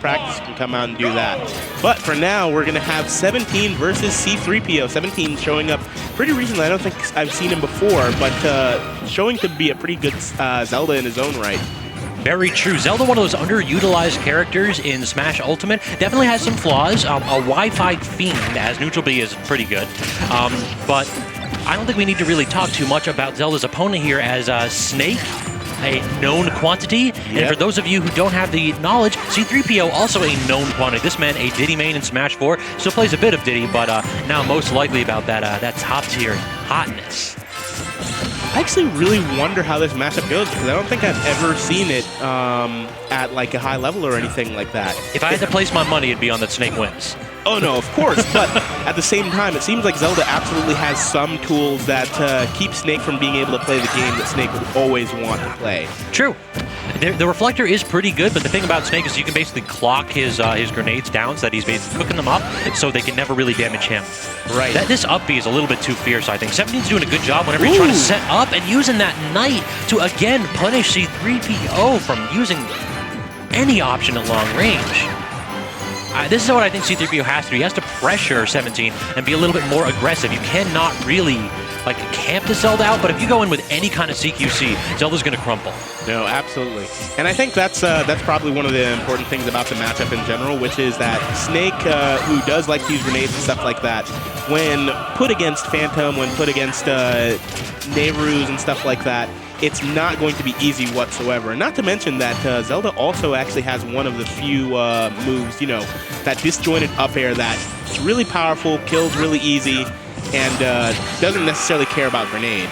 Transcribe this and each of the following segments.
practice can come out and do that. But for now, we're going to have 17 versus C3PO. 17 showing up pretty recently. I don't think I've seen him before, but showing to be a pretty good Zelda in his own right. Very true. Zelda, one of those underutilized characters in Smash Ultimate, definitely has some flaws. A Wi-Fi fiend as Neutral B is pretty good, but I don't think we need to really talk too much about Zelda's opponent here as Snake, a known quantity. Yep. And for those of you who don't have the knowledge, C3PO also a known quantity. This man, a Diddy main in Smash 4, still plays a bit of Diddy, but now most likely about that top tier hotness. I actually really wonder how this matchup goes because I don't think I've ever seen it at like a high level or anything like that. If I had to place my money, it'd be on that Snake wins. Oh no, of course, but at the same time, it seems like Zelda absolutely has some tools that keep Snake from being able to play the game that Snake would always want to play. True. The reflector is pretty good, but the thing about Snake is you can basically clock his grenades down so that he's basically cooking them up so they can never really damage him. Right. This up B is a little bit too fierce, I think. 17's doing a good job whenever he's trying to set up and using that Knight to, again, punish C3PO from using any option at long range. This is what I think C3PO has to do. He has to pressure 17 and be a little bit more aggressive. You cannot really like camp the Zelda out, but if you go in with any kind of CQC, Zelda's going to crumple. No, absolutely. And I think that's probably one of the important things about the matchup in general, which is that Snake, who does like to use grenades and stuff like that, when put against Phantom, when put against Nehrus and stuff like that, it's not going to be easy whatsoever. And not to mention that Zelda also actually has one of the few moves, you know, that disjointed up air that's really powerful, kills really easy, and doesn't necessarily care about grenade.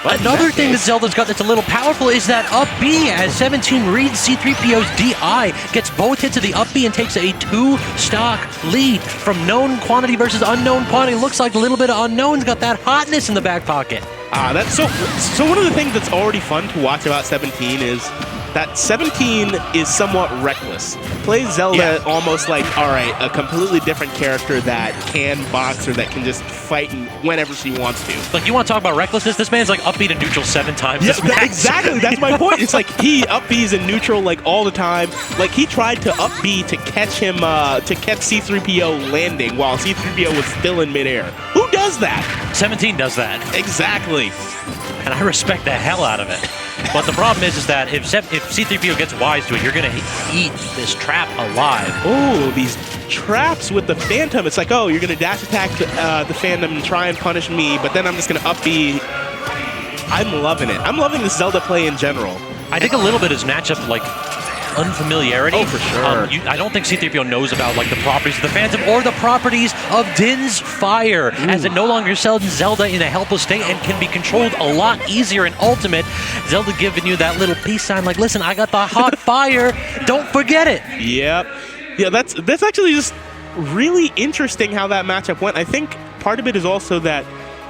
But another thing that Zelda's got that's a little powerful is that up B as 17 reads C3PO's DI, gets both hits of the up B and takes a 2-stock lead from known quantity versus unknown quantity. Looks like a little bit of unknown's got that hotness in the back pocket. That's so one of the things that's already fun to watch about 17 is that 17 is somewhat reckless. Plays Zelda almost like, all right, a completely different character that can box or that can just fight whenever she wants to. Like, you want to talk about recklessness? This man's like up B to neutral 7 times. Yeah, exactly. That's my point. It's like he up B's in neutral like all the time. Like he tried to up B to catch him, to catch C3PO landing while C3PO was still in midair. Who does that? 17 does that. Exactly. And I respect the hell out of it. But the problem is that if C3PO gets wise to it, you're going to eat this trap alive. Oh, these traps with the Phantom. It's like, oh, you're going to dash attack the Phantom and try and punish me, but then I'm just going to up B. I'm loving it. I'm loving this Zelda play in general. I think a little bit is matchup, like, unfamiliarity. Oh, for sure. I don't think C3PO knows about like the properties of the Phantom or the properties of Din's Fire, as it no longer sends Zelda in a helpless state and can be controlled a lot easier in Ultimate. Zelda giving you that little peace sign like, listen, I got the hot fire, don't forget it. Yep. Yeah, that's actually just really interesting how that matchup went. I think part of it is also that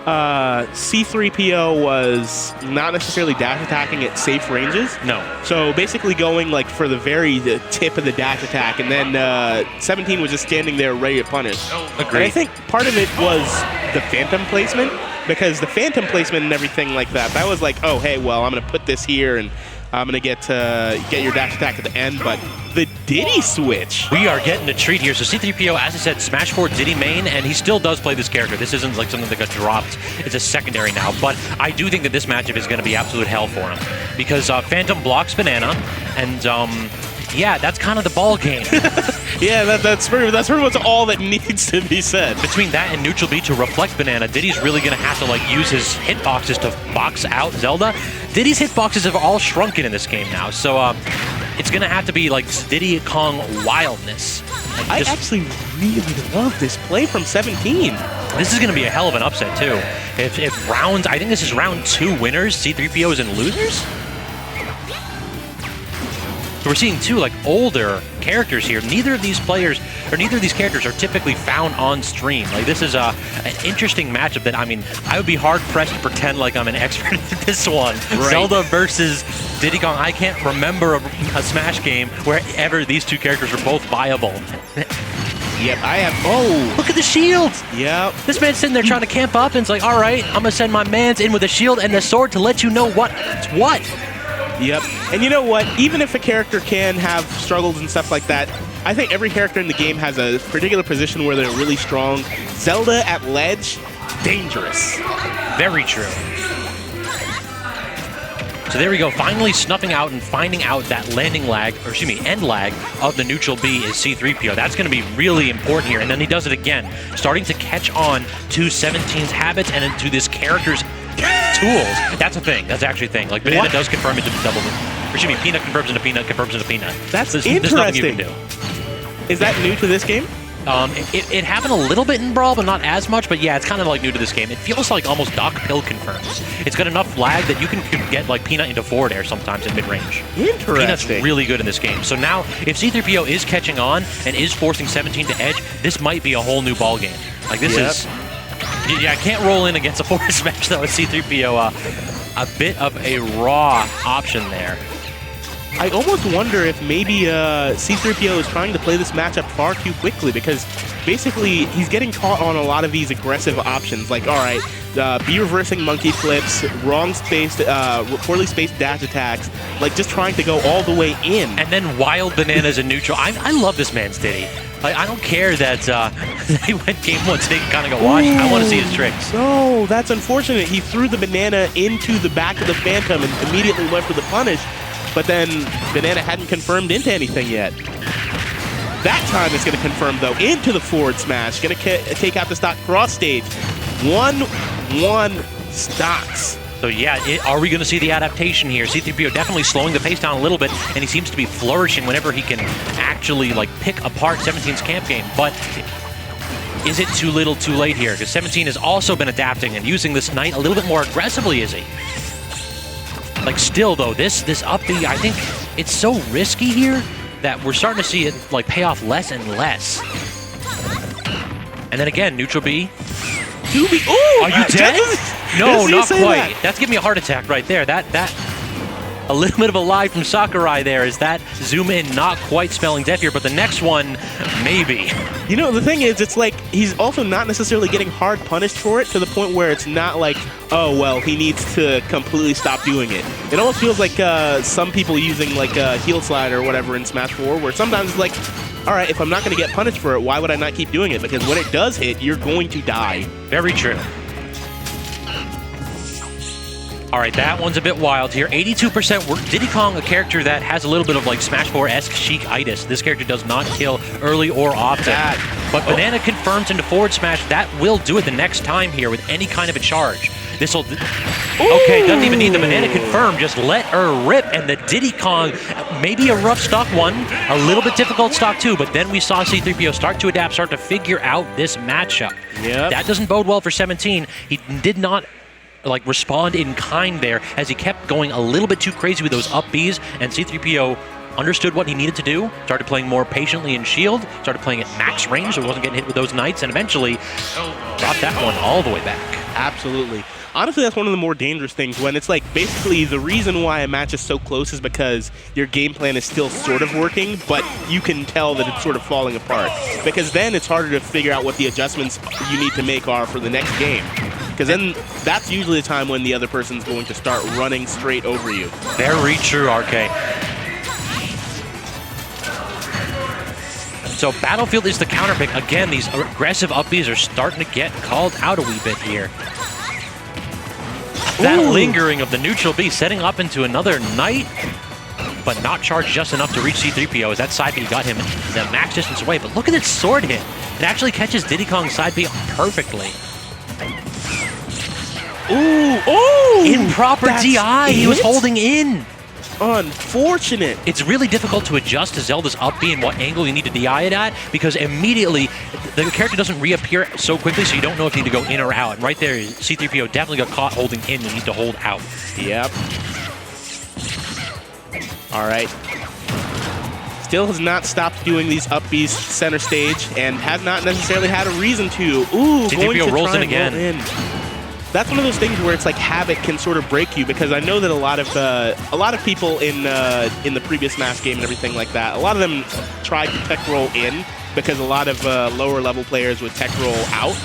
C3PO was not necessarily dash attacking at safe ranges. No. So basically going like for the very tip of the dash attack, and then 17 was just standing there ready to punish. Agreed. And I think part of it was the Phantom placement, because the Phantom placement and everything like that was like, oh, hey, well, I'm going to put this here and I'm going to get your dash attack at the end, but the Diddy switch. We are getting a treat here. So C3PO, as I said, Smash 4 Diddy main, and he still does play this character. This isn't like something that got dropped. It's a secondary now, but I do think that this matchup is going to be absolute hell for him because Phantom blocks Banana, and yeah, that's kind of the ball game. Yeah, that's pretty much all that needs to be said. Between that and neutral B to reflect Banana, Diddy's really going to have to like use his hitboxes to box out Zelda. Diddy's hitboxes have all shrunken in this game now, so it's going to have to be like Diddy Kong wildness. I actually really love this play from 17. This is going to be a hell of an upset too. If rounds, I think this is round 2 winners, C3PO is in losers. So we're seeing two like older characters here. Neither of these characters are typically found on stream. Like this is an interesting matchup that, I mean, I would be hard pressed to pretend like I'm an expert in this one. Right. Zelda versus Diddy Kong. I can't remember a Smash game where ever these two characters were both viable. Yep, I have. Oh, look at the shield. Yep. This man's sitting there trying to camp up, and it's like, all right, I'm gonna send my mans in with a shield and the sword to let you know what's what. Yep. And you know what? Even if a character can have struggles and stuff like that, I think every character in the game has a particular position where they're really strong. Zelda at ledge, dangerous. Very true. So there we go, finally snuffing out and finding out that landing lag, or excuse me, end lag of the neutral B is C3PO. That's going to be really important here. And then he does it again, starting to catch on to 17's habits and into this character's tools. That's a thing. That's actually a thing. Like, Banana does confirm into double, or excuse me, Peanut confirms into Peanut, confirms into Peanut. That's interesting. There's nothing you can do. Is that new to this game? It happened a little bit in Brawl, but not as much. But yeah, it's kind of like new to this game. It feels like almost Doc Pill confirms. It's got enough lag that you can get like Peanut into forward air sometimes in mid-range. Interesting. Peanut's really good in this game. So now, if C3PO is catching on and is forcing 17 to edge, this might be a whole new ball game. Like this is, yeah, I can't roll in against a forward smash though with C3PO. A bit of a raw option there. I almost wonder if maybe C3PO is trying to play this matchup far too quickly, because basically he's getting caught on a lot of these aggressive options. Like, all right, B reversing monkey flips, wrong spaced, poorly spaced dash attacks, like just trying to go all the way in. And then wild bananas in neutral. I love this man's Diddy. I don't care that he went game one so they can kind of go watch. I want to see his tricks. No, that's unfortunate. He threw the banana into the back of the Phantom and immediately went for the punish. But then Banana hadn't confirmed into anything yet. That time it's going to confirm, though, into the forward smash. Going to take out the stock cross stage. 1-1 stocks. So yeah, are we going to see the adaptation here? C3PO definitely slowing the pace down a little bit, and he seems to be flourishing whenever he can actually like pick apart 17's camp game. But is it too little too late here? Because 17 has also been adapting and using this Knight a little bit more aggressively, is he? Like, still, though, this up B, I think it's so risky here that we're starting to see it, like, pay off less and less. And then again, neutral B. 2B. Oh, are you dead? No, not quite. That's giving me a heart attack right there. That a little bit of a lie from Sakurai there is that zoom in not quite spelling death here, but the next one, maybe. You know, the thing is, it's like he's also not necessarily getting hard punished for it to the point where it's not like, oh, well, he needs to completely stop doing it. It almost feels like some people using like a heel slide or whatever in Smash 4, where sometimes it's like, all right, if I'm not going to get punished for it, why would I not keep doing it? Because when it does hit, you're going to die. Very true. All right, that one's a bit wild here. 82%. Diddy Kong, a character that has a little bit of like Smash 4-esque chic-itis. This character does not kill early or often. But Banana confirms into forward smash. That will do it the next time here with any kind of a charge. This'll... Okay, doesn't even need the Banana confirm. Just let her rip. And the Diddy Kong, maybe a rough stock one, a little bit difficult stock two, but then we saw C3PO start to adapt, start to figure out this matchup. Yep. That doesn't bode well for 17. He did not like respond in kind there as he kept going a little bit too crazy with those up Bs, and C3PO understood what he needed to do, started playing more patiently in shield, started playing at max range so he wasn't getting hit with those knights, and eventually brought that one all the way back. Absolutely. Honestly, that's one of the more dangerous things when it's like basically the reason why a match is so close is because your game plan is still sort of working, but you can tell that it's sort of falling apart. Because then it's harder to figure out what the adjustments you need to make are for the next game. Because then that's usually the time when the other person's going to start running straight over you. Very true, RK. So Battlefield is the counter pick. Again, these aggressive up Bs are starting to get called out a wee bit here. That lingering of the neutral B setting up into another Knight, but not charged just enough to reach C3PO as that side B got him the max distance away. But look at its sword hit. It actually catches Diddy Kong's side B perfectly. Improper DI. He was holding in. Unfortunate. It's really difficult to adjust to Zelda's up B and what angle you need to DI it at, because immediately the character doesn't reappear so quickly, so you don't know if you need to go in or out. And right there, C3PO definitely got caught holding in and need to hold out. Yep. All right. Still has not stopped doing these up Bs center stage and has not necessarily had a reason to. Ooh, C3PO rolls in again. That's one of those things where it's like habit can sort of break you, because I know that a lot of people in the previous Smash game and everything like that, a lot of them tried to tech roll in because a lot of lower level players would tech roll out.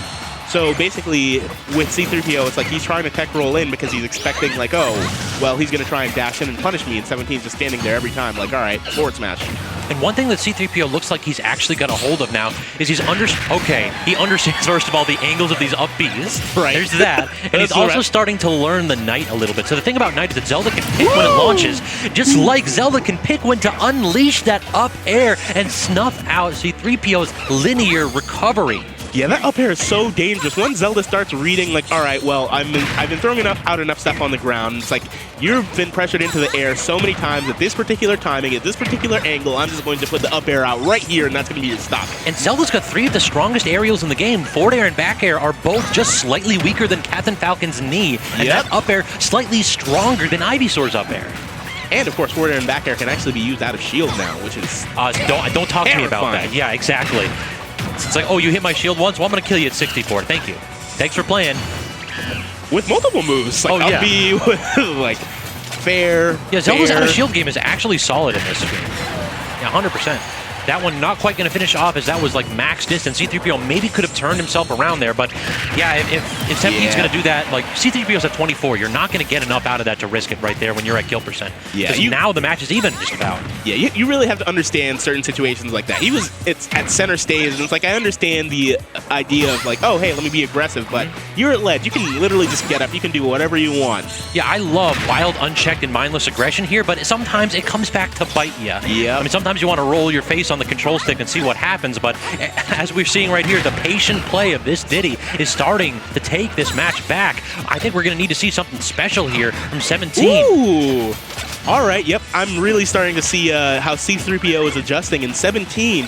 So basically, with C3PO, it's like he's trying to tech roll in because he's expecting, like, oh, well, he's going to try and dash in and punish me, and 17's just standing there every time, like, all right, forward smash. And one thing that C3PO looks like he's actually got a hold of now is he understands, first of all, the angles of these up Bs. Right. There's that. And he's also starting to learn the Knight a little bit. So the thing about Knight is that Zelda can pick when it launches, just like Zelda can pick when to unleash that up air and snuff out C3PO's linear recovery. Yeah, that up air is so dangerous. Once Zelda starts reading, like, all right, well, I've been throwing out enough stuff on the ground. It's like, you've been pressured into the air so many times at this particular timing, at this particular angle, I'm just going to put the up air out right here, and that's going to be your stop. And Zelda's got 3 of the strongest aerials in the game. Forward air and back air are both just slightly weaker than Captain Falcon's knee. And that up air slightly stronger than Ivysaur's up air. And, of course, forward air and back air can actually be used out of shield now, which is don't talk to me about that. Yeah, exactly. It's like, oh, you hit my shield once? Well, I'm going to kill you at 64. Thank you. Thanks for playing. With multiple moves. Like, I'll be, like, fair. Yeah, Zelda's out of shield game is actually solid in this game. Yeah, 100%. That one not quite going to finish off as that was like max distance. C3PO maybe could have turned himself around there, but yeah, if 17's going to do that, like C3PO's at 24, you're not going to get enough out of that to risk it right there when you're at kill percent. Yeah, because now the match is even just about. Yeah, you really have to understand certain situations like that. It's at center stage, and it's like, I understand the idea of like, oh, hey, let me be aggressive, but you're at ledge. You can literally just get up. You can do whatever you want. Yeah, I love wild, unchecked, and mindless aggression here, but sometimes it comes back to bite you. Yeah. I mean, sometimes you want to roll your face on the control stick and see what happens, but as we're seeing right here, the patient play of this Diddy is starting to take this match back. I think we're going to need to see something special here from 17. Ooh! All right, yep. I'm really starting to see how C3PO is adjusting, and 17,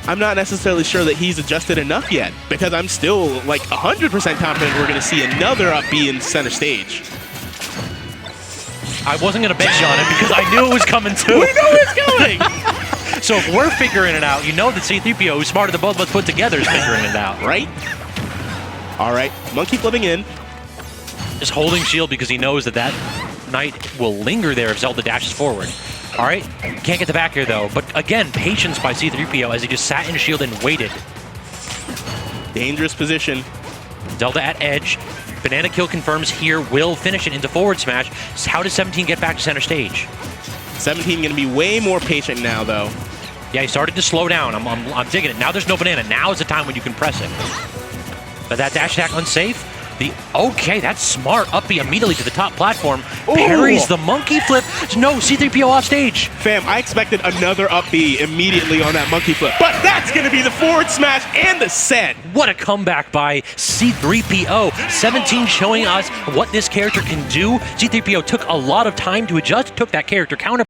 I'm not necessarily sure that he's adjusted enough yet, because I'm still like 100% confident we're going to see another up B in center stage. I wasn't going to bet you on it because I knew it was coming too. We know it's coming! So if we're figuring it out, you know that C3PO, who's smarter than both of us put together, is figuring it out. Right? All right, monkey flipping in. Just holding shield because he knows that that Knight will linger there if Zelda dashes forward. All right, can't get the back here though. But again, patience by C3PO as he just sat in shield and waited. Dangerous position. Zelda at edge. Banana kill confirms here, will finish it into forward smash. How does 17 get back to center stage? 17 going to be way more patient now, though. Yeah, he started to slow down. I'm digging it. Now there's no banana. Now is the time when you can press it. But that dash attack unsafe. Okay, that's smart. Up B immediately to the top platform. Ooh. Parries the monkey flip. No, C3PO off stage. Fam, I expected another up B immediately on that monkey flip. But that's going to be the forward smash and the set. What a comeback by C3PO. 17 showing us what this character can do. C3PO took a lot of time to adjust, took that character counter